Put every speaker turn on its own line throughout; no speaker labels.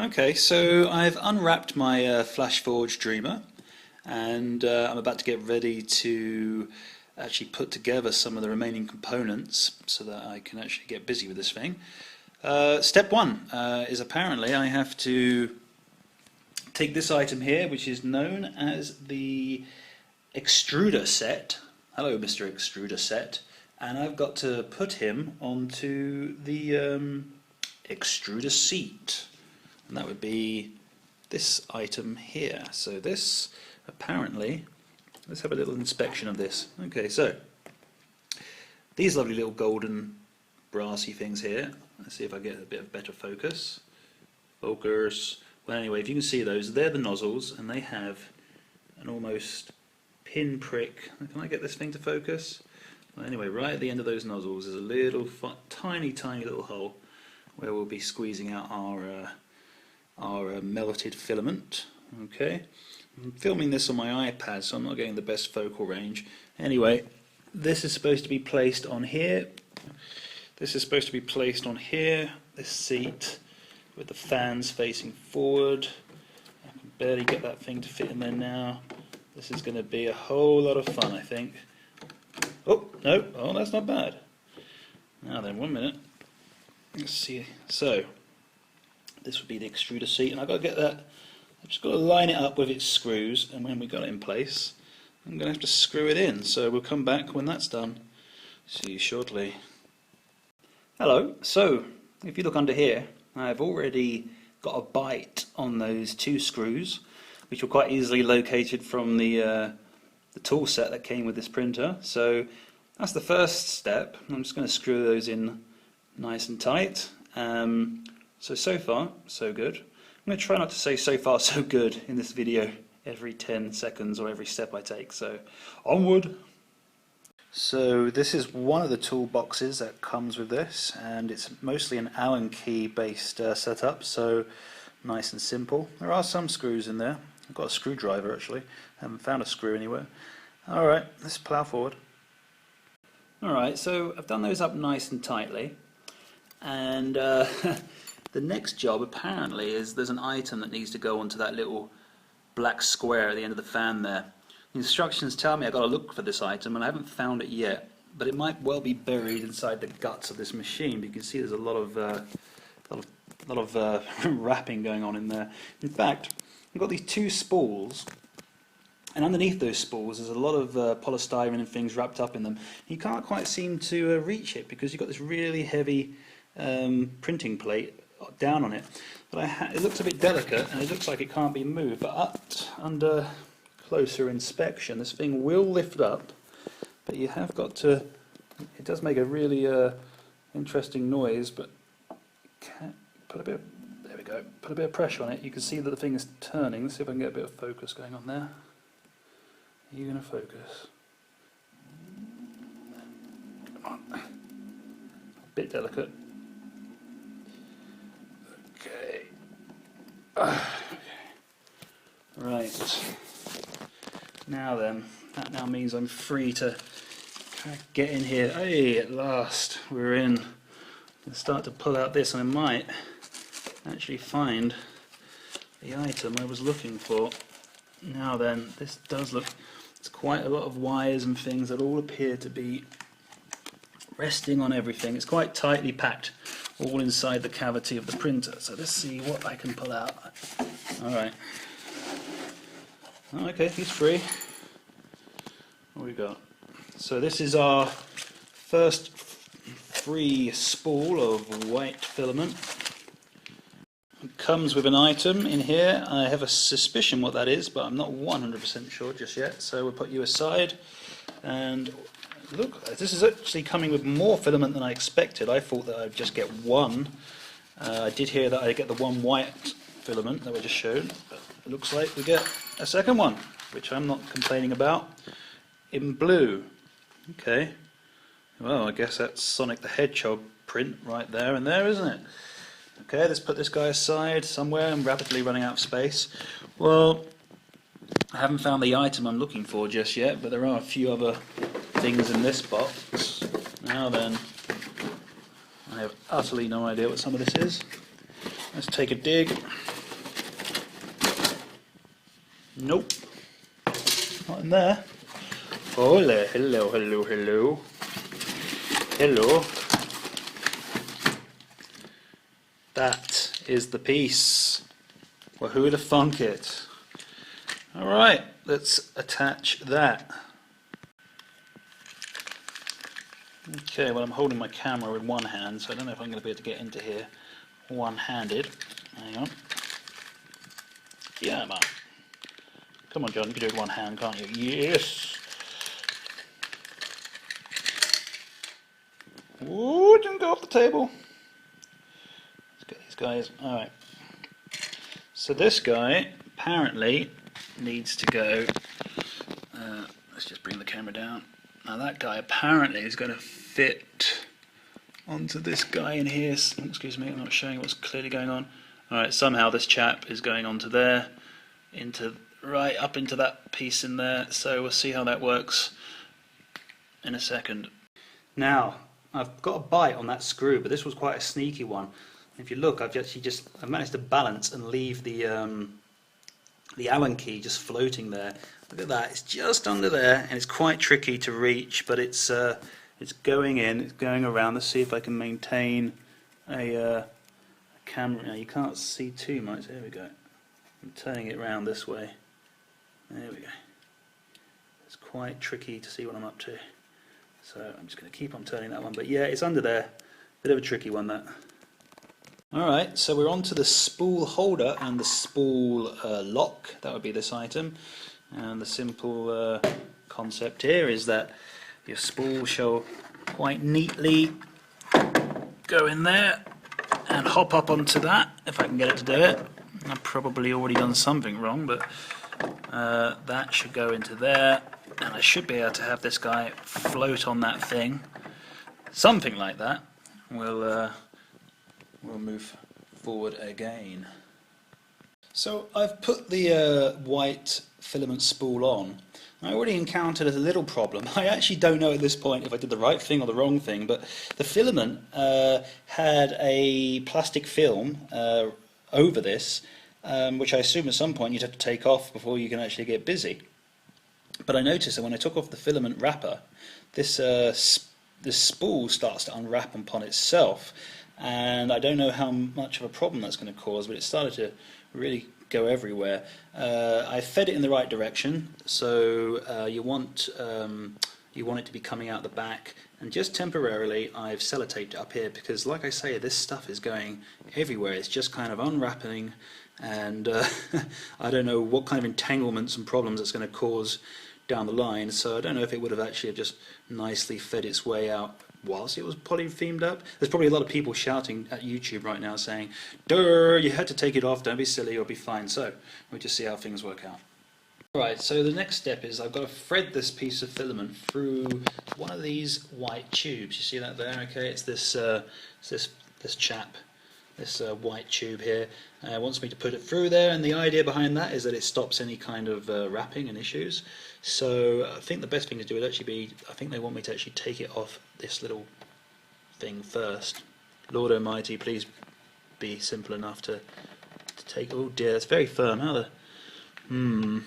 Okay, so I've unwrapped my Flashforge Dreamer, and I'm about to get ready to actually put together some of the remaining components so that I can actually get busy with this thing. Step one is apparently I have to take this item here, which is known as the extruder set. Hello, Mr. Extruder set. And I've got to put him onto the extruder seat. And that would be this item here. So this, apparently, let's have a little inspection of this. Okay, so these lovely little golden brassy things here. Let's see if I get a bit of better focus. Focus. Well, anyway, if you can see those, they're the nozzles, and they have an almost pinprick. Can I get this thing to focus? Well, anyway, right at the end of those nozzles is a little tiny little hole where we'll be squeezing out our melted filament. Okay, I'm filming this on my iPad, so I'm not getting the best focal range. Anyway, this is supposed to be placed on here. This is supposed to be placed on here, this seat, with the fans facing forward. I can barely get that thing to fit in there now. This is going to be a whole lot of fun, I think. Oh, no, oh, that's not bad. Now then, 1 minute. Let's see. So, this would be the extruder seat, and I've got to get that. I've just got to line it up with its screws, and when we've got it in place, I'm going to have to screw it in. So we'll come back when that's done. See you shortly. Hello. So, if you look under here, I've already got a bite on those two screws, which were quite easily located from the tool set that came with this printer. So that's the first step. I'm just going to screw those in nice and tight. So far, so good. I'm going to try not to say so far, so good in this video every 10 seconds or every step I take. So, onward! So this is one of the toolboxes that comes with this, and it's mostly an Allen key based setup, so nice and simple. There are some screws in there. I've got a screwdriver actually. I haven't found a screw anywhere. Alright, let's plough forward. Alright, so I've done those up nice and tightly, and the next job apparently is there's an item that needs to go onto that little black square at the end of the fan there. The instructions tell me I've got to look for this item, and I haven't found it yet, but it might well be buried inside the guts of this machine. You can see there's a lot of wrapping going on in there. In fact, I've got these two spools, and underneath those spools there's a lot of polystyrene and things wrapped up in them. You can't quite seem to reach it because you've got this really heavy printing plate down on it. But it looks a bit delicate, and it looks like it can't be moved, but under closer inspection this thing will lift up, but you have got to, it does make a really interesting noise, but put a bit of, there we go, put a bit of pressure on it. You can see that the thing is turning. Let's see if I can get a bit of focus going on there. Are you going to focus? Come on. A bit delicate. Okay. Right. Now then, that now means I'm free to kind of get in here. Hey, at last, we're in. I'll start to pull out this, and I might actually find the item I was looking for. Now then, this does look, it's quite a lot of wires and things that all appear to be resting on everything. It's quite tightly packed, all inside the cavity of the printer. So let's see what I can pull out. Alright. Okay, he's free. What we got? So this is our first free spool of white filament. It comes with an item in here. I have a suspicion what that is, but I'm not 100% sure just yet. So we'll put you aside, and look, this is actually coming with more filament than I expected. I thought that I'd just get one. I did hear that I get the one white filament that we just showed, but it looks like we get a second one, which I'm not complaining about, in blue. Okay, well, I guess that's Sonic the Hedgehog print right there and there, isn't it? Okay, let's put this guy aside somewhere. I'm rapidly running out of space. Well, I haven't found the item I'm looking for just yet, but there are a few other things in this box. Now then, I have utterly no idea what some of this is. Let's take a dig. Nope, not in there. Oh, hello, hello, hello. Hello. That is the piece. Well, who'd have thunk it? Alright, let's attach that. Okay, well I'm holding my camera with one hand, so I don't know if I'm going to be able to get into here one-handed. Hang on. Yeah, man. Come on, John, you can do it with one hand, can't you? Yes! Ooh, it didn't go off the table. Let's get these guys. Alright. So this guy apparently needs to go. Let's just bring the camera down. Now that guy apparently is going to fit onto this guy in here. Excuse me, I'm not showing what's clearly going on. Alright, somehow this chap is going onto there, right up into that piece in there. So we'll see how that works in a second. Now, I've got a bite on that screw, but this was quite a sneaky one. If you look, I've managed to balance and leave the Allen key just floating there. Look at that, it's just under there, and it's quite tricky to reach, but it's going in, it's going around. Let's see if I can maintain a camera. Now you can't see too much. There we go. I'm turning it around this way. There we go. It's quite tricky to see what I'm up to. So I'm just going to keep on turning that one. But yeah, it's under there. Bit of a tricky one, that. Alright, so we're on to the spool holder and the spool lock. That would be this item. And the simple concept here is that your spool shall quite neatly go in there and hop up onto that, if I can get it to do it. I've probably already done something wrong, but that should go into there, and I should be able to have this guy float on that thing. Something like that. We'll move forward again. So I've put the white filament spool on. I already encountered a little problem. I actually don't know at this point if I did the right thing or the wrong thing, but the filament had a plastic film over this, which I assume at some point you'd have to take off before you can actually get busy. But I noticed that when I took off the filament wrapper, this spool starts to unwrap upon itself, and I don't know how much of a problem that's going to cause, but it started to really go everywhere. I fed it in the right direction, so you want it to be coming out the back, and just temporarily I've sellotaped it up here because, like I say, this stuff is going everywhere. It's just kind of unwrapping, and I don't know what kind of entanglements and problems it's going to cause down the line, so I don't know if it would have actually just nicely fed its way out whilst it was polythemed up. There's probably a lot of people shouting at YouTube right now saying, "Durr, you had to take it off, don't be silly, you'll be fine." So we'll just see how things work out. Alright, so the next step is I've got to thread this piece of filament through one of these white tubes. You see that there? Okay, it's this white tube here. Wants me to put it through there, and the idea behind that is that it stops any kind of wrapping and issues. So I think the best thing to do would actually be, I think they want me to actually take it off this little thing first. Lord Almighty, please be simple enough to take. Oh dear, it's very firm. How the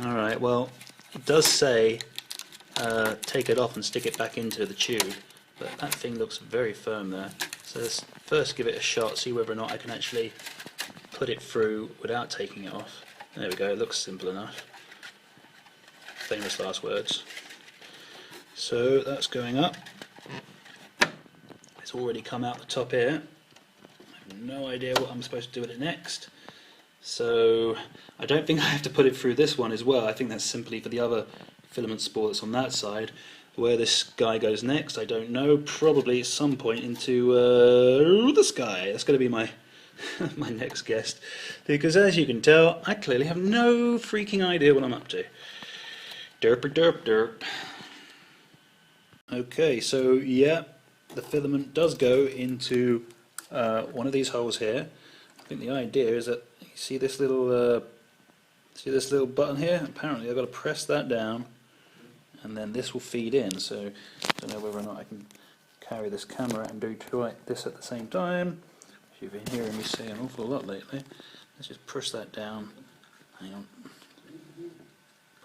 Alright, well, it does say take it off and stick it back into the tube, but that thing looks very firm there. So let's first give it a shot, see whether or not I can actually put it through without taking it off. There we go, it looks simple enough. Famous last words. So that's going up. It's already come out the top here. I have no idea what I'm supposed to do with it next. So I don't think I have to put it through this one as well. I think that's simply for the other filament spool that's on that side. Where this guy goes next, I don't know. Probably at some point into this guy. That's going to be my my next guest. Because as you can tell, I clearly have no freaking idea what I'm up to. Derp derp derp. Okay, so yeah, the filament does go into one of these holes here. I think the idea is that you see this little button here. Apparently, I've got to press that down, and then this will feed in. So I don't know whether or not I can carry this camera and do this at the same time, You've been hearing me say an awful lot lately. Let's just push that down. Hang on.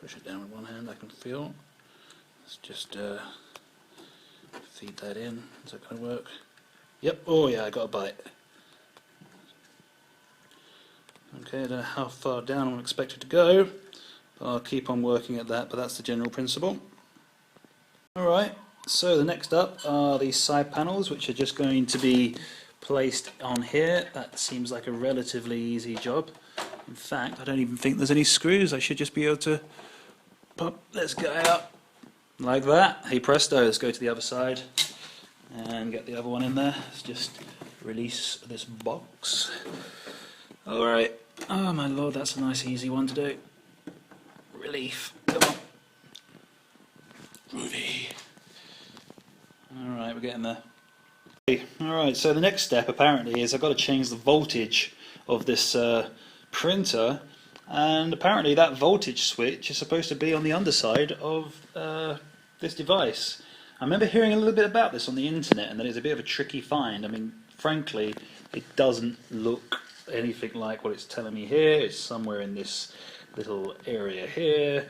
Push it down with one hand, I can feel. Let's just feed that in. Is that going to work? Yep, oh yeah, I got a bite. Okay, I don't know how far down I'm expected to go, but I'll keep on working at that, but that's the general principle. Alright, so the next up are these side panels, which are just going to be placed on here. That seems like a relatively easy job. In fact, I don't even think there's any screws. I should just be able to pop this guy up like that. Hey presto, let's go to the other side and get the other one in there. Let's just release this box. Alright, oh my lord, that's a nice easy one to do. Relief, come on. Movie. Alright, we're getting there. Alright, so the next step apparently is I've got to change the voltage of this printer, and apparently that voltage switch is supposed to be on the underside of this device. I remember hearing a little bit about this on the internet, and that it's a bit of a tricky find. I mean, frankly, it doesn't look anything like what it's telling me here. It's somewhere in this little area here.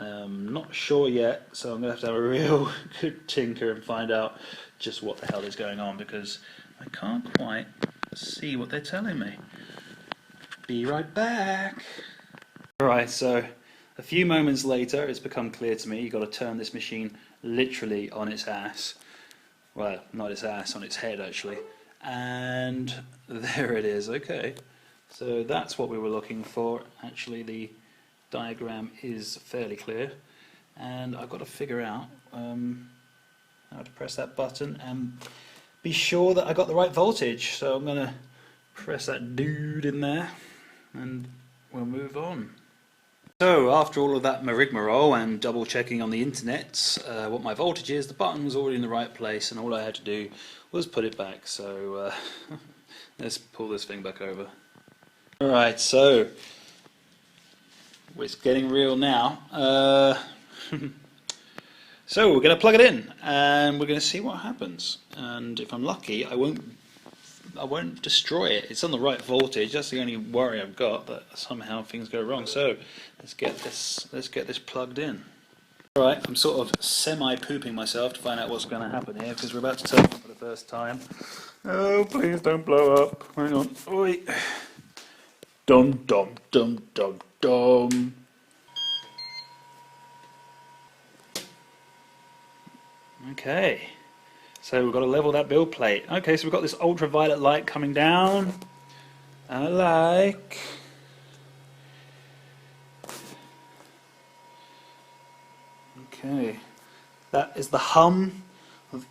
Not sure yet, so I'm going to have a real good tinker and find out just what the hell is going on, because I can't quite see what they're telling me. Be right back. Alright, so a few moments later it's become clear to me you've got to turn this machine literally on its ass. Well, not its ass, on its head actually. And there it is, okay. So that's what we were looking for. Actually the diagram is fairly clear, and I've got to figure out how to press that button and be sure that I got the right voltage. So I'm going to press that dude in there and we'll move on. So after all of that rigmarole and double checking on the internet what my voltage is, the button was already in the right place and all I had to do was put it back. So let's pull this thing back over. Alright, so it's getting real now. So we're going to plug it in and we're going to see what happens, and if I'm lucky I won't destroy it. It's on the right voltage. That's the only worry I've got, that somehow things go wrong. So let's get this plugged in. Alright, I'm sort of semi-pooping myself to find out what's going to happen here, because we're about to turn it on for the first time. Oh, please don't blow up. Hang on. Oi. Dum dum dum dum dum. Okay, so we've got to level that build plate. Okay, so we've got this ultraviolet light coming down. I like. Okay, that is the hum.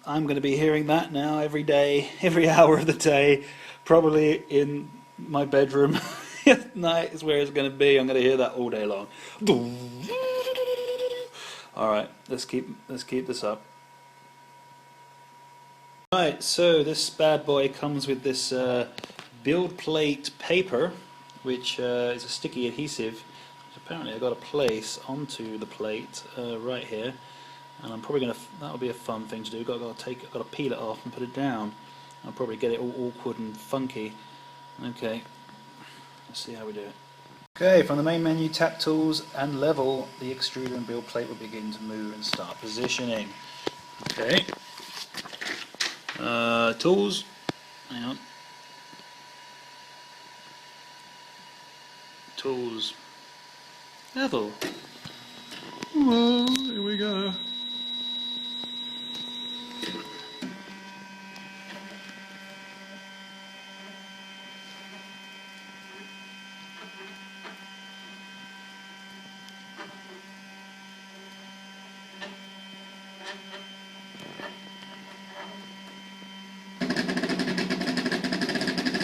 I'm going to be hearing that now every day, every hour of the day, probably in my bedroom at night is where it's going to be. I'm going to hear that all day long. All right, let's keep this up. Right, so this bad boy comes with this build plate paper, which is a sticky adhesive, which apparently I've got to place onto the plate right here, and I'm probably going to, that'll be a fun thing to do. Got to peel it off and put it down. I'll probably get it all awkward and funky. Okay, let's see how we do it. Okay, from the main menu, tap tools and level. The extruder and build plate will begin to move and start positioning. Okay. Tools, hang on, tools, level, whoa, here we go.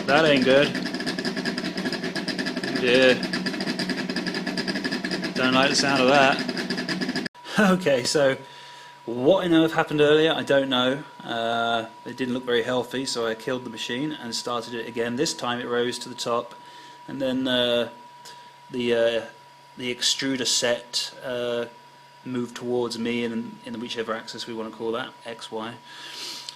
That ain't good. Yeah. Don't like the sound of that. Okay, so what on earth happened earlier, I don't know. It didn't look very healthy, so I killed the machine and started it again. This time it rose to the top, and then the extruder set moved towards me in whichever axis we want to call that, X, Y.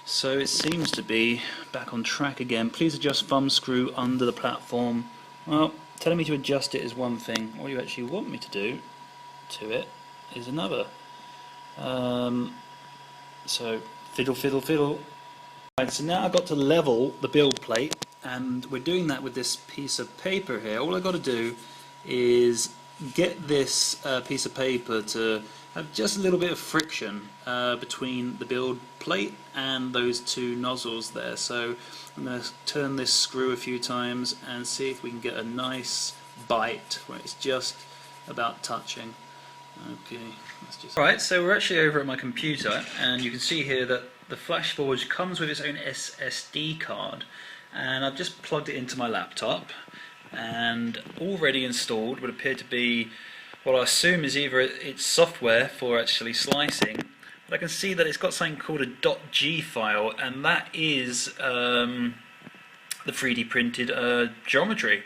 So it seems to be back on track again. Please adjust thumb screw under the platform. Well, telling me to adjust it is one thing. What you actually want me to do to it is another. So fiddle, fiddle, fiddle. Right, so now I've got to level the build plate, and we're doing that with this piece of paper here. All I've got to do is get this piece of paper to have just a little bit of friction between the build plate and those two nozzles there. So I'm going to turn this screw a few times and see if we can get a nice bite where it's just about touching. Okay, let's just... Alright, so we're actually over at my computer, and you can see here that the Flashforge comes with its own SSD card, and I've just plugged it into my laptop, and already installed would appear to be what I assume is either its software for actually slicing, but I can see that it's got something called a .g file, and that is the 3D printed geometry.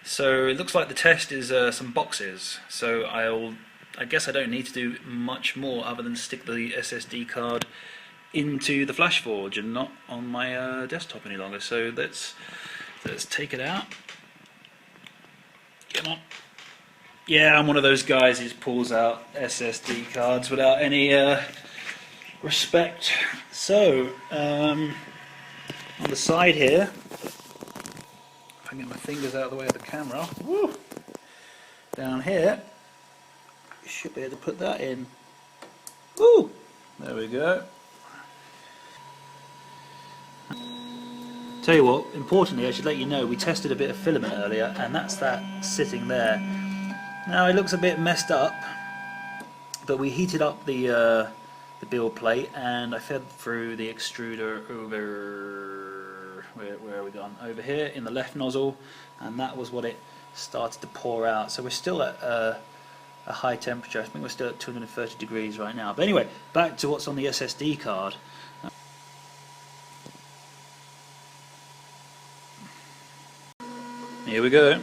So it looks like the test is some boxes, so I guess I don't need to do much more other than stick the SSD card into the Flashforge and not on my desktop any longer. So let's take it out. Come on. Yeah, I'm one of those guys who pulls out SSD cards without any respect. So on the side here, if I can get my fingers out of the way of the camera, woo, down here, you should be able to put that in. Woo! There we go. Tell you what, importantly, I should let you know, we tested a bit of filament earlier, and that's that sitting there. Now it looks a bit messed up, but we heated up the build plate, and I fed through the extruder over, where are we gone? Over here in the left nozzle, and that was what it started to pour out. So we're still at a high temperature. I think we're still at 230 degrees right now. But anyway, back to what's on the SSD card. Here we go.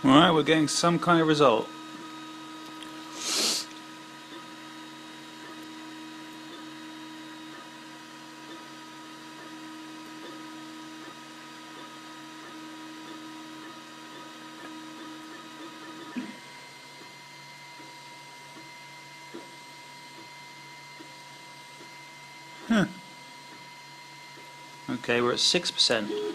Alright, we're getting some kind of result. Okay, we're at 6%.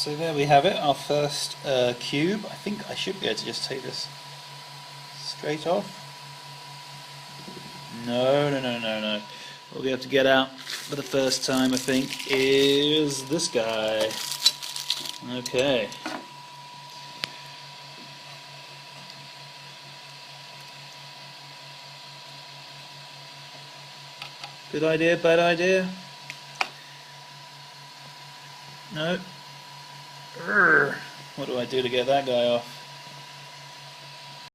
So there we have it, our first cube. I think I should be able to just take this straight off. No. What we have to get out for the first time, I think, is this guy. Okay. Good idea, bad idea? No. What do I do to get that guy off?